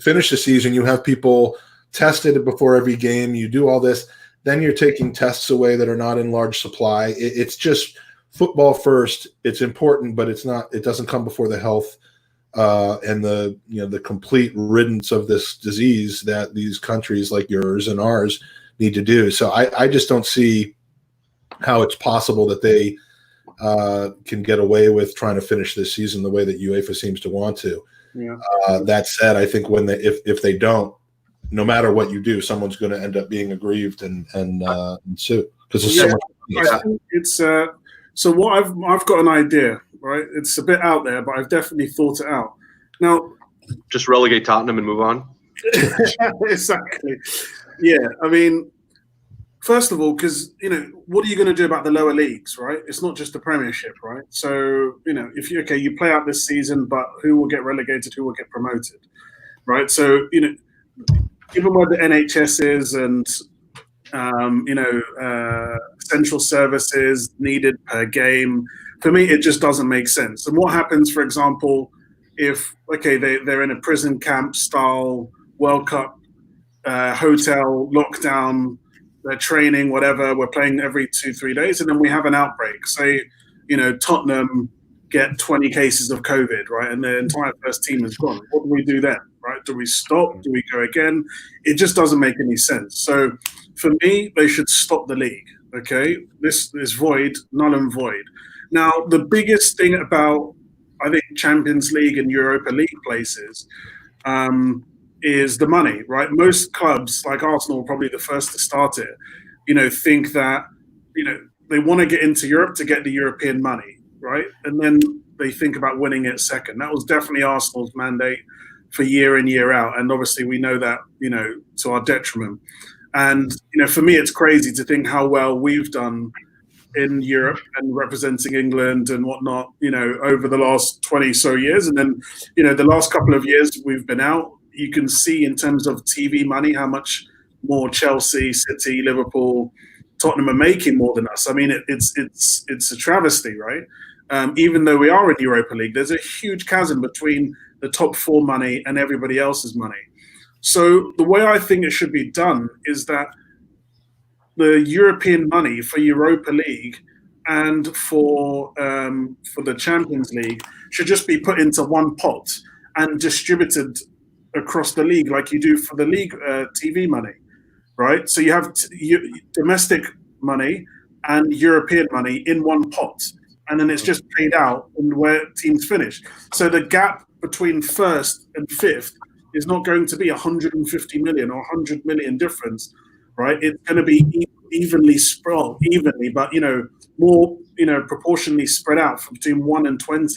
finish the season, you have people tested before every game, you do all this, then you're taking tests away that are not in large supply. It's just football first. It's important, but it's not. It doesn't come before the health and the complete riddance of this disease that these countries like yours and ours need to do. So I just don't see how it's possible that they can get away with trying to finish this season the way that UEFA seems to want to. Yeah. That said, I think if they don't, no matter what you do, someone's going to end up being aggrieved and sue, because there's so much. I think it's so what I've got an idea, right? It's a bit out there, but I've definitely thought it out. Now, Just relegate Tottenham and move on. Exactly. Yeah, I mean, first of all, because what are you going to do about the lower leagues, right? It's not just the Premiership, right? So if you play out this season, but who will get relegated, who will get promoted, right? So given where the NHS is and central services needed per game, for me it just doesn't make sense. And what happens, for example, if they're in a prison camp style World Cup hotel lockdown, they're training, whatever, we're playing every 2-3 days, and then we have an outbreak. Say, Tottenham get 20 cases of COVID, right, and the entire first team is gone. What do we do then, right? Do we stop? Do we go again? It just doesn't make any sense. So for me, they should stop the league, okay? This is void, null and void. Now, the biggest thing about, I think, Champions League and Europa League places is the money, right? Most clubs, like Arsenal, probably the first to start it, think that, they want to get into Europe to get the European money, right? And then they think about winning it second. That was definitely Arsenal's mandate for year in, year out. And obviously we know that, to our detriment. And, for me, it's crazy to think how well we've done in Europe and representing England and whatnot, over the last 20 so years. And then, the last couple of years we've been out, you can see in terms of TV money how much more Chelsea, City, Liverpool, Tottenham are making more than us. I mean, it's a travesty, right? Even though we are in Europa League, there's a huge chasm between the top four money and everybody else's money. So the way I think it should be done is that the European money for Europa League and for the Champions League should just be put into one pot and distributed across the league like you do for the league TV money, right? So you have domestic money and European money in one pot, and then it's just paid out and where teams finish. So the gap between first and fifth is not going to be 150 million or 100 million difference, right? It's going to be evenly spread, but more proportionally spread out from between 1 and 20.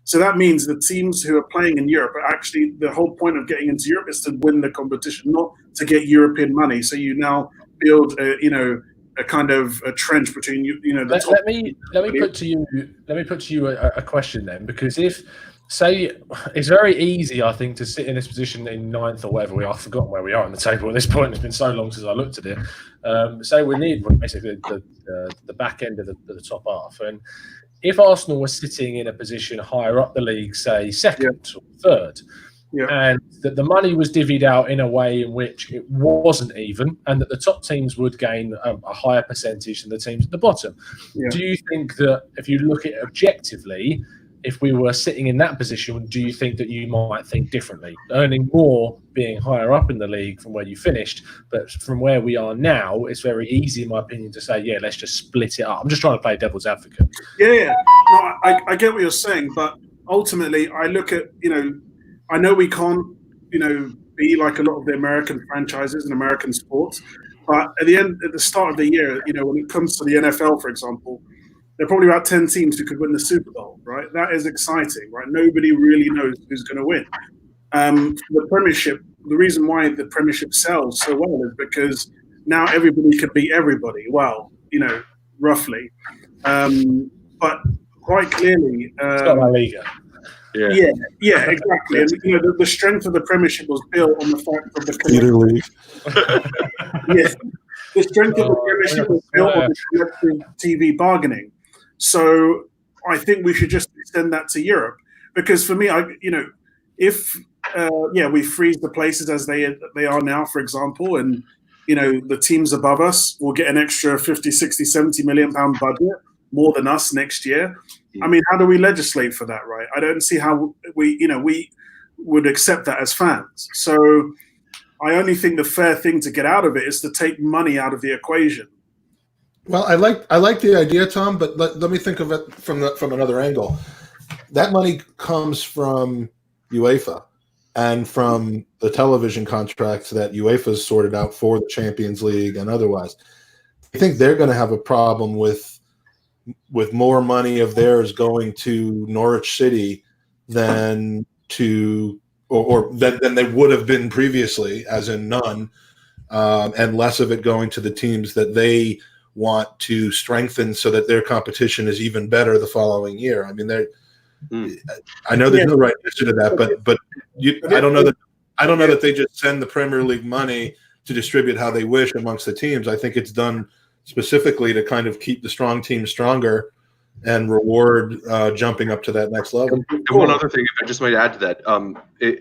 So that means the teams who are playing in Europe are actually, the whole point of getting into Europe is to win the competition, not to get European money. So you now build a kind of a trench between the top. Let me put to you a question then, because if say it's very easy, I think, to sit in this position in ninth or whatever we are. I've forgotten where we are on the table at this point. It's been so long since I looked at it. Say we need basically the back end of the top half, and if Arsenal was sitting in a position higher up the league, say second or third, and that the money was divvied out in a way in which it wasn't even, and that the top teams would gain a higher percentage than the teams at the bottom. Do you think that if you look at it objectively, if we were sitting in that position, do you think that you might think differently? Earning more, being higher up in the league from where you finished, but from where we are now, it's very easy, in my opinion, to say, let's just split it up. I'm just trying to play devil's advocate. No, I get what you're saying, but ultimately, I look at, I know we can't, be like a lot of the American franchises and American sports, but at the start of the year, when it comes to the NFL, for example, there are probably about 10 teams who could win the Super Bowl, right? That is exciting, right? Nobody really knows who's going to win. The Premiership, the reason why the Premiership sells so well is because now everybody can beat everybody. Well, roughly. But quite clearly... it's not La Liga. Yeah, exactly. And the strength of the Premiership was built on the fact of the the strength of the Premiership was built on the collective TV bargaining. So I think we should just extend that to Europe, because for me, if we freeze the places as they are now, for example, and the teams above us will get an extra 50, 60, 70 million pound budget, more than us next year. I mean, how do we legislate for that, right? I don't see how we would accept that as fans. So I only think the fair thing to get out of it is to take money out of the equation. Well, I like the idea, Tom, but let me think of it from another angle. That money comes from UEFA and from the television contracts that UEFA's sorted out for the Champions League and otherwise. I think they're going to have a problem with more money of theirs going to Norwich City than to or than they would have been previously, as in none, and less of it going to the teams that they want to strengthen so that their competition is even better the following year. I mean, I know there's no right answer to that, but I don't know that they just send the Premier League money to distribute how they wish amongst the teams. I think it's done specifically to kind of keep the strong teams stronger and reward jumping up to that next level. And one other thing, if I just might add to that,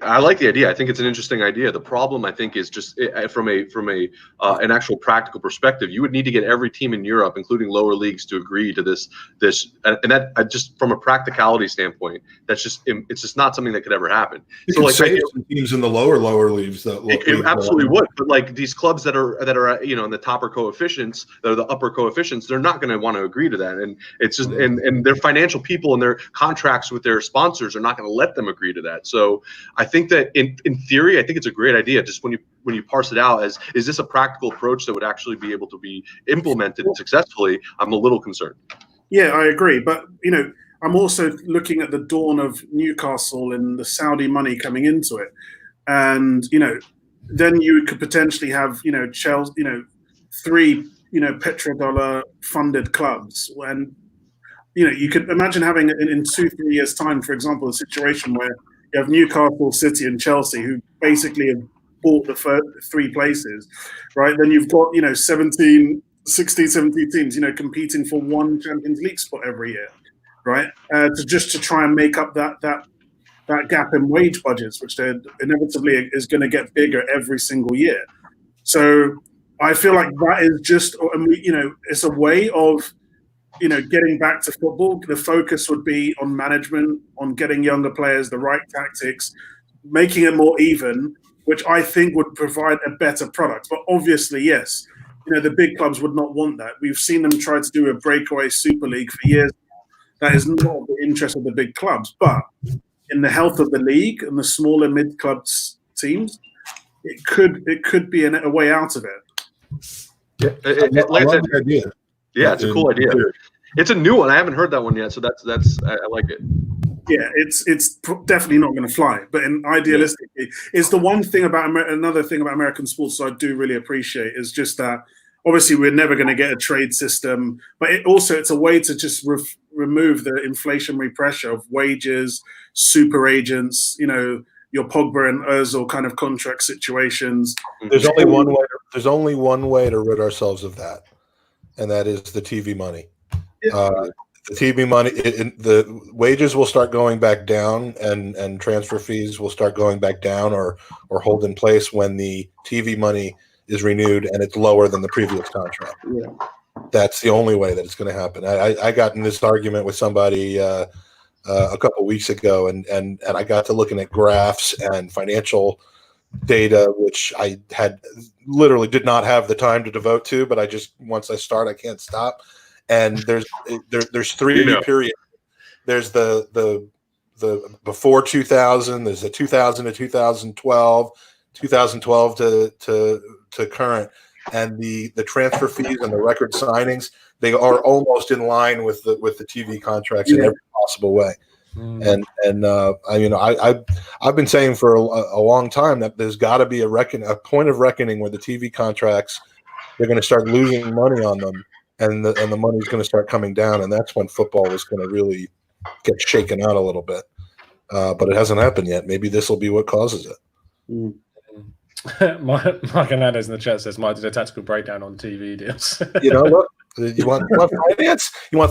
I like the idea. I think it's an interesting idea. The problem, I think, is just from an actual practical perspective, you would need to get every team in Europe, including lower leagues, to agree to this, and that just from a practicality standpoint, it's just not something that could ever happen. You could save some teams in the lower leagues that it absolutely would, but like these clubs that are in the topper coefficients, that are the upper coefficients, they're not going to want to agree to that, and it's just and their financial people and their contracts with their sponsors are not going to let them agree to that. So I think that in theory, I think it's a great idea. Just when you parse it out as, is this a practical approach that would actually be able to be implemented successfully? I'm a little concerned. Yeah, I agree. But, I'm also looking at the dawn of Newcastle and the Saudi money coming into it. And, then you could potentially have, Chelsea, 3, petrodollar funded clubs. And, you could imagine having in 2-3 years' time, for example, a situation where you have Newcastle, City, and Chelsea, who basically have bought the first 3 places, right? Then you've got 16, 17 teams, competing for one Champions League spot every year, right? To try and make up that gap in wage budgets, which inevitably is going to get bigger every single year. So I feel like that is just, it's a way of getting back to football. The focus would be on management, on getting younger players the right tactics, making it more even, which I think would provide a better product. But obviously, yes, the big clubs would not want that. We've seen them try to do a breakaway Super League for years. That is not the interest of the big clubs. But in the health of the league and the smaller mid-clubs teams, it could be a way out of it. Yeah, I love the idea. Yeah, it's a cool idea. It's a new one. I haven't heard that one yet, so that's I like it. Yeah, it's definitely not going to fly. But idealistically, it's the one thing about another thing about American sports I do really appreciate is just that. Obviously, we're never going to get a trade system, but it's a way to just remove the inflationary pressure of wages, super agents, your Pogba and Ozil kind of contract situations. There's only one way to rid ourselves of that, and that is the TV money. Yeah. The TV money, the wages will start going back down, and transfer fees will start going back down or hold in place when the TV money is renewed and it's lower than the previous contract. Yeah. That's the only way that it's going to happen. I got in this argument with somebody a couple of weeks ago, and I got to looking at graphs and financial data, which I had literally did not have the time to devote to, but once I start, I can't stop. And there's 3 periods. There's the before 2000. There's the 2000 to 2012, 2012 to current, and the transfer fees and the record signings, they are almost in line with the TV contracts in every possible way. And I've been saying for a long time that there's got to be a point of reckoning where the TV contracts, they're going to start losing money on them, and the money's going to start coming down, and that's when football is going to really get shaken out a little bit. But it hasn't happened yet. Maybe this will be what causes it. Mike Hernandez in the chat says, "Mike did a tactical breakdown on TV deals." Look, you want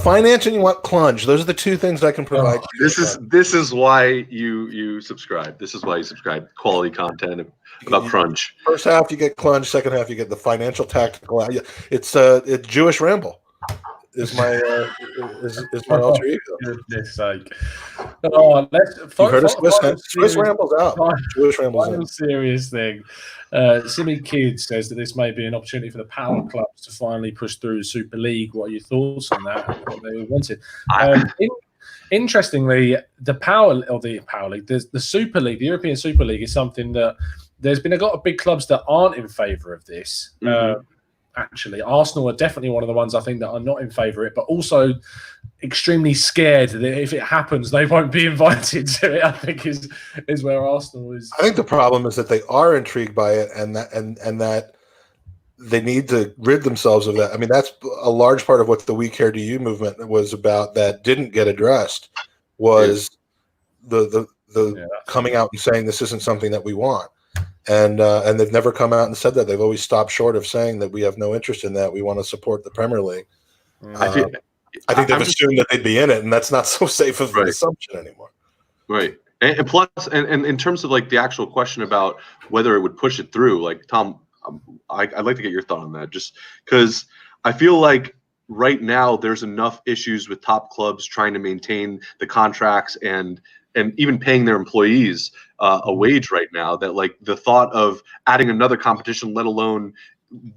finance, and you want plunge. Those are the 2 things I can provide. This is why you subscribe. This is why you subscribe. Quality content about crunch. First half you get plunge. Second half you get the financial tactical. It's Jewish Ramble. Is my alter ego. Goodness sake! Let's heard of Swiss Ramble's out. Jewish Ramble's out. Serious thing. Simi Kid says that this may be an opportunity for the power clubs to finally push through the Super League. What are your thoughts on that? What they wanted? Interestingly, the Power League, the Super League, the European Super League, is something that there's been a lot of big clubs that aren't in favour of this. actually. Arsenal are definitely one of the ones I think that are not in favour of it, but also extremely scared that if it happens, they won't be invited to it, I think is where Arsenal is. I think the problem is that they are intrigued by it, and that they need to rid themselves of that. I mean, that's a large part of what the We Care Do You movement was about that didn't get addressed, was the coming out and saying this isn't something that we want. And they've never come out and said that. They've always stopped short of saying that we have no interest in that. We want to support the Premier League. I think they've assumed that they'd be in it, and that's not so safe of an assumption anymore. Right. And plus, and in terms of like the actual question about whether it would push it through, like Tom, I'd like to get your thought on that, just because I feel like right now there's enough issues with top clubs trying to maintain the contracts and even paying their employees a wage right now, that like the thought of adding another competition, let alone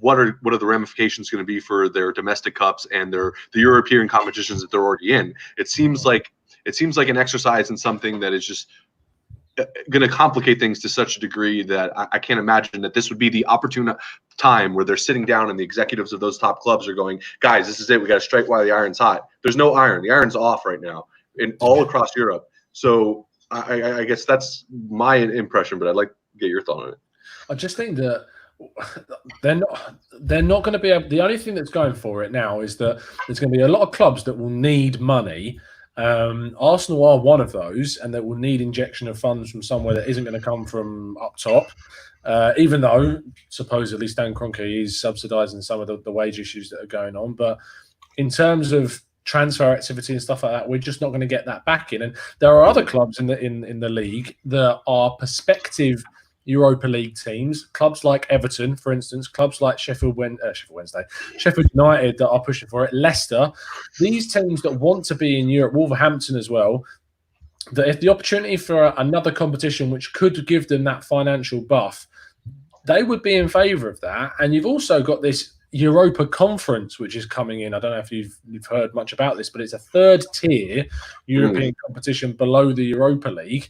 what are the ramifications going to be for their domestic cups and the European competitions that they're already in. It seems like an exercise in something that is just going to complicate things to such a degree that I can't imagine that this would be the opportune time where they're sitting down and the executives of those top clubs are going, guys, this is it. We got to strike while the iron's hot. There's no iron. The iron's off right now all across Europe. So I guess that's my impression, but I'd like to get your thought on it. I just think that they're not going to be able. The only thing that's going for it now is that there's going to be a lot of clubs that will need money. Arsenal are one of those, and that will need injection of funds from somewhere that isn't going to come from up top. Even though supposedly Stan Kroenke is subsidising some of the wage issues that are going on, but in terms of transfer activity and stuff like that, we're just not going to get that back in. And there are other clubs in the league that are prospective Europa League teams, clubs like Everton, for instance, clubs like Sheffield United that are pushing for it, Leicester, these teams that want to be in Europe, Wolverhampton as well, that if the opportunity for another competition which could give them that financial buff, they would be in favour of that. And you've also got this Europa Conference, which is coming in. I don't know if you've heard much about this, but it's a third-tier European competition below the Europa League.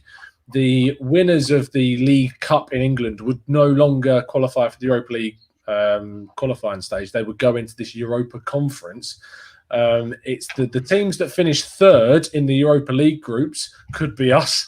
The winners of the League Cup in England would no longer qualify for the Europa League qualifying stage. They would go into this Europa Conference. It's the teams that finish third in the Europa League groups, could be us,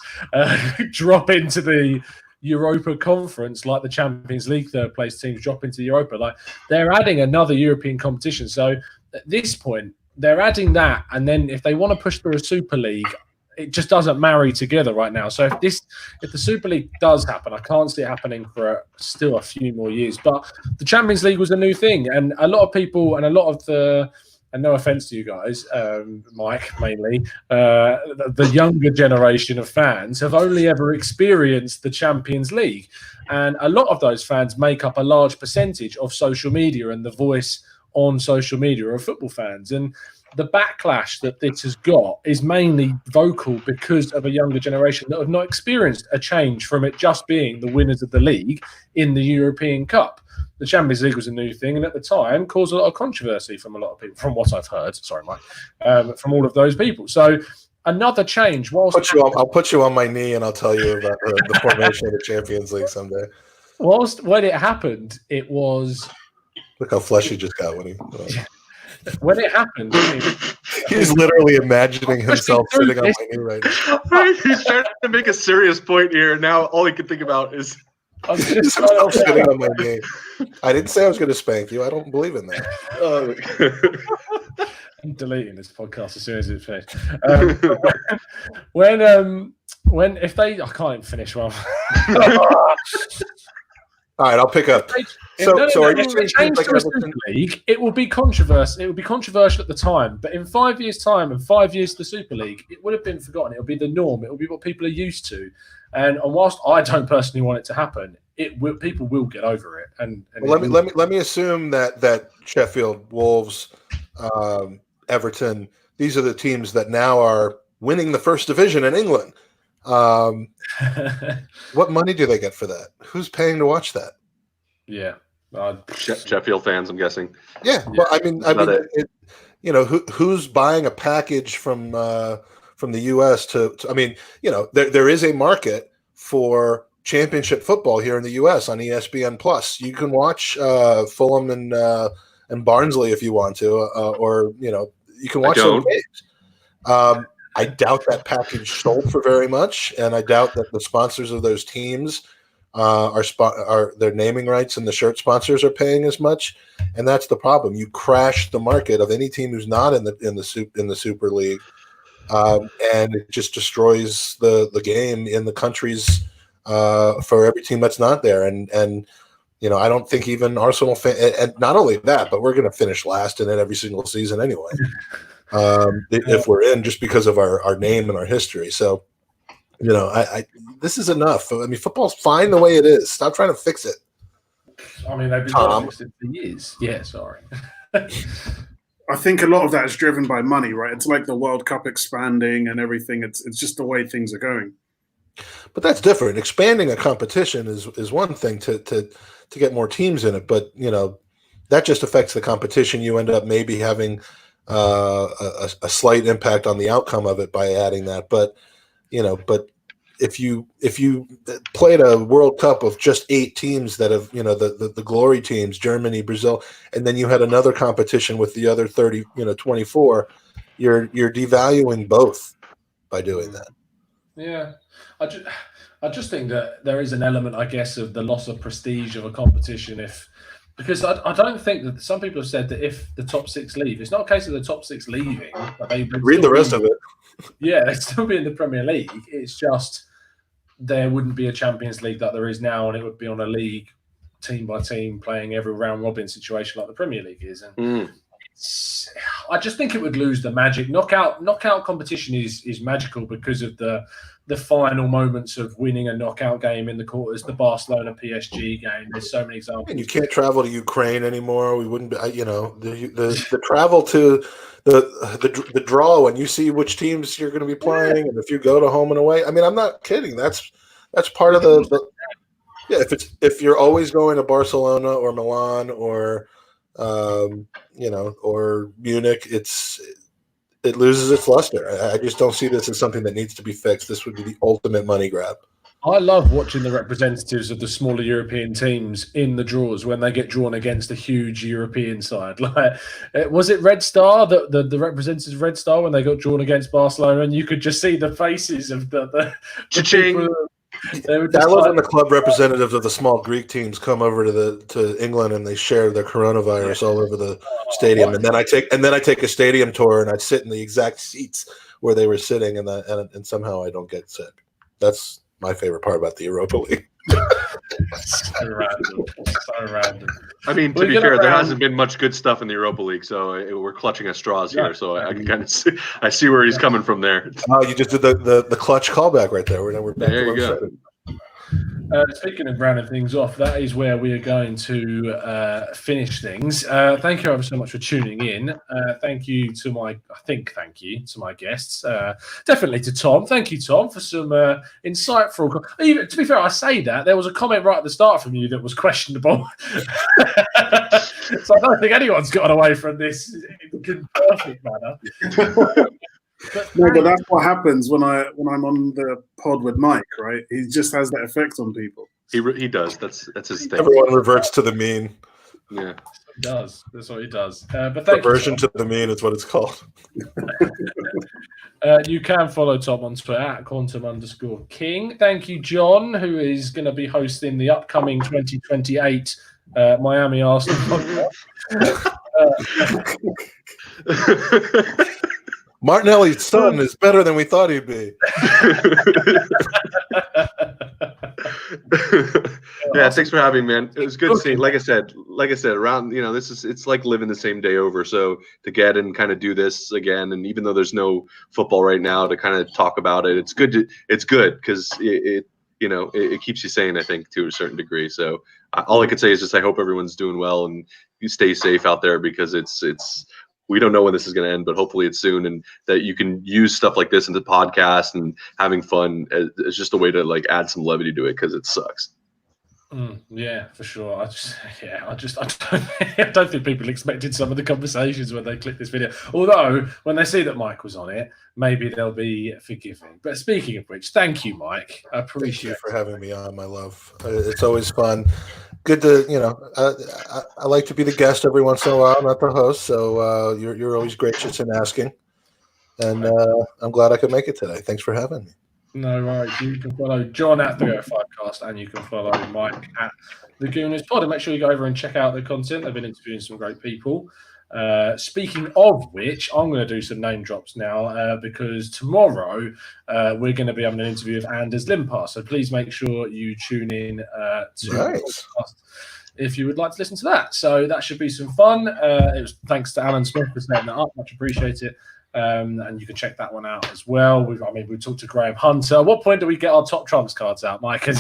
drop into the Europa Conference, like the Champions League third place teams drop into Europa. Like, they're adding another European competition. So at this point, they're adding that, and then if they want to push through a Super League, it just doesn't marry together right now. So if the Super League does happen, I can't see it happening for still a few more years. But the Champions League was a new thing, and a lot of people and a lot of the, and no offense to you guys, Mike mainly, the younger generation of fans have only ever experienced the Champions League. And a lot of those fans make up a large percentage of social media and the voice on social media of football fans. And the backlash that this has got is mainly vocal because of a younger generation that have not experienced a change from it just being the winners of the league in the European Cup. The Champions League was a new thing, and at the time caused a lot of controversy from a lot of people, from what I've heard. Sorry, Mike, from all of those people. So another change. I'll put you on my knee and I'll tell you about the formation of the Champions League someday. When it happened, it was. Look how flesh he just got when he. When it happened, he's literally imagining himself sitting on my knee right now. He's trying to make a serious point here. Now all he can think about is himself sitting on my knee. I didn't say I was going to spank you. I don't believe in that. I'm deleting this podcast as soon as it's finished. If they, I can't even finish one. All right, I'll pick up. So are you saying like League? It will be controversial. It will be controversial at the time, but in 5 years' time and 5 years to the Super League, it would have been forgotten. It will be the norm. It will be what people are used to. And whilst I don't personally want it to happen, people will get over it. And well, let me assume that Sheffield, Wolves, Everton, these are the teams that now are winning the first division in England. What money do they get for that? Who's paying to watch that? Yeah, Sheffield fans, I'm guessing. Yeah, well, I mean, who's buying a package from the U.S. to I mean, there is a market for championship football here in the U.S. on ESPN Plus. You can watch Fulham and and Barnsley if you want to, or you can watch some games. I doubt that package sold for very much, and I doubt that the sponsors of those teams are their naming rights and the shirt sponsors are paying as much, and that's the problem. You crash the market of any team who's not in the Super League, and it just destroys the game in the countries for every team that's not there. And I don't think even Arsenal and not only that, but we're going to finish last in it every single season anyway. If we're in, just because of our name and our history. So, this is enough. I mean, football's fine the way it is. Stop trying to fix it. I mean, they've been trying to fix it for years. Yeah, sorry. I think a lot of that is driven by money, right? It's like the World Cup expanding and everything. It's just the way things are going. But that's different. Expanding a competition is one thing to get more teams in it, but that just affects the competition. You end up maybe having a slight impact on the outcome of it by adding that. But if you played a World Cup of just 8 teams that have the glory teams, Germany, Brazil, and then you had another competition with the other 30, 24, you're devaluing both by doing that. Yeah, I just think that there is an element, I guess, of the loss of prestige of a competition because I don't think that some people have said that if the top 6 leave, it's not a case of the top 6 leaving. But they read the rest of it. Yeah, they'd still be in the Premier League. It's just there wouldn't be a Champions League that there is now, and it would be on a league team by team playing every round robin situation like the Premier League is. And I just think it would lose the magic. Knockout competition is magical because of the final moments of winning a knockout game in the quarters, the Barcelona PSG game. There's so many examples. And you can't travel to Ukraine anymore. We wouldn't be, the travel to the draw when you see which teams you're going to be playing, and if you go to home and away. I mean, I'm not kidding. That's part of the if you're always going to Barcelona or Milan or or Munich, it loses its luster. I just don't see this as something that needs to be fixed. This would be the ultimate money grab. I love watching the representatives of the smaller European teams in the draws when they get drawn against a huge European side. Like, was it Red Star, the representatives of Red Star, when they got drawn against Barcelona, and you could just see the faces of the people. I love when the club representatives of the small Greek teams come over to England and they share their coronavirus all over the stadium. And then I take a stadium tour and I sit in the exact seats where they were sitting, and somehow I don't get sick. That's my favorite part about the Europa League. So random. I mean, to be fair, there hasn't been much good stuff in the Europa League, so we're clutching at straws here. So I can kind of see where he's coming from there. Oh, you just did the clutch callback right there. We're back there. You go. Speaking of rounding things off, that is where we are going to finish things. Thank you ever so much for tuning in. Thank you to my guests. Definitely to Tom. Thank you, Tom, for some insightful. Even to be fair, I say that there was a comment right at the start from you that was questionable. So I don't think anyone's gotten away from this in a perfect manner. But that's what happens when I'm on the pod with Mike, right? He just has that effect on people. He does. That's his thing. Everyone reverts to the mean. Yeah, he does. That's what he does. But thank reversion you, to the mean is what it's called. You can follow Tom on Twitter at @quantum_king. Thank you, John, who is going to be hosting the upcoming 2028 Miami Arsenal podcast. Martinelli's son is better than we thought he'd be. Yeah, thanks for having me, man. It was good seeing. Like I said, around it's like living the same day over. So to get and kind of do this again, and even though there's no football right now, to kind of talk about it, it's good because it keeps you sane, I think, to a certain degree. So all I could say is just I hope everyone's doing well and you stay safe out there, because it's. We don't know when this is going to end, but hopefully it's soon, and that you can use stuff like this into podcasts and having fun as just a way to add some levity to it, because it sucks. Yeah, for sure. I don't think people expected some of the conversations when they click this video. Although when they see that Mike was on it, maybe they'll be forgiving. But speaking of which, thank you, Mike. I appreciate it for having me on, my love. It's always fun. good to I like to be the guest every once in a while, not the host. So you're always gracious in asking, and I'm glad I could make it today. Thanks for having me. No worries. You can follow John at the Go5cast, and you can follow Mike at the Gooners Pod. And make sure you go over and check out the content. They've been interviewing some great people. Speaking of which, I'm going to do some name drops now because tomorrow we're going to be having an interview with Anders Limpar. So please make sure you tune in to the podcast if you would like to listen to that. So that should be some fun. It was thanks to Alan Smith for setting that up. Much appreciate it. And you can check that one out as well. We talked to Graham Hunter. At what point do we get our top trumps cards out, Mike? You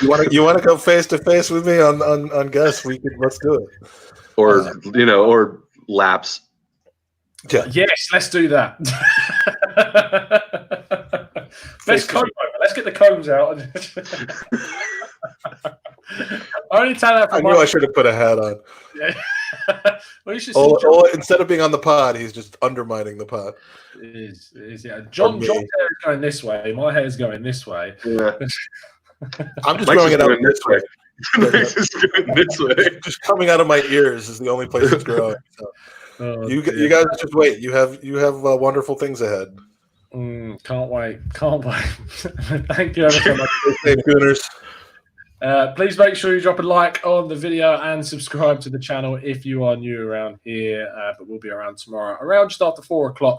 want to go face to face with me on guests? Let's do it. Or laps. Yeah. Yes, let's do that. Let's comb over. Let's get the combs out. I only tell that. I knew I should have put a hat on. Yeah. Well, you should instead of being on the pod, he's just undermining the pod. It is. Yeah. John's hair is going this way. My hair is going this way. Yeah. I'm just growing it out this way. This way. Just coming out of my ears is the only place it's growing. So. You guys just wait. You have wonderful things ahead. Can't wait. Thank you ever so much. Gooners. Please make sure you drop a like on the video and subscribe to the channel if you are new around here. But we'll be around tomorrow around just after 4:00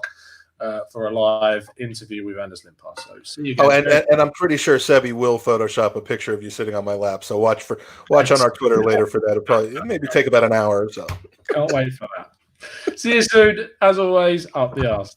for a live interview with Anders Limpar. So see you guys. And I'm pretty sure Sebi will Photoshop a picture of you sitting on my lap. So watch on our Twitter later for that. It'll probably maybe take about an hour or so. Can't wait for that. See you soon. As always, up the arse.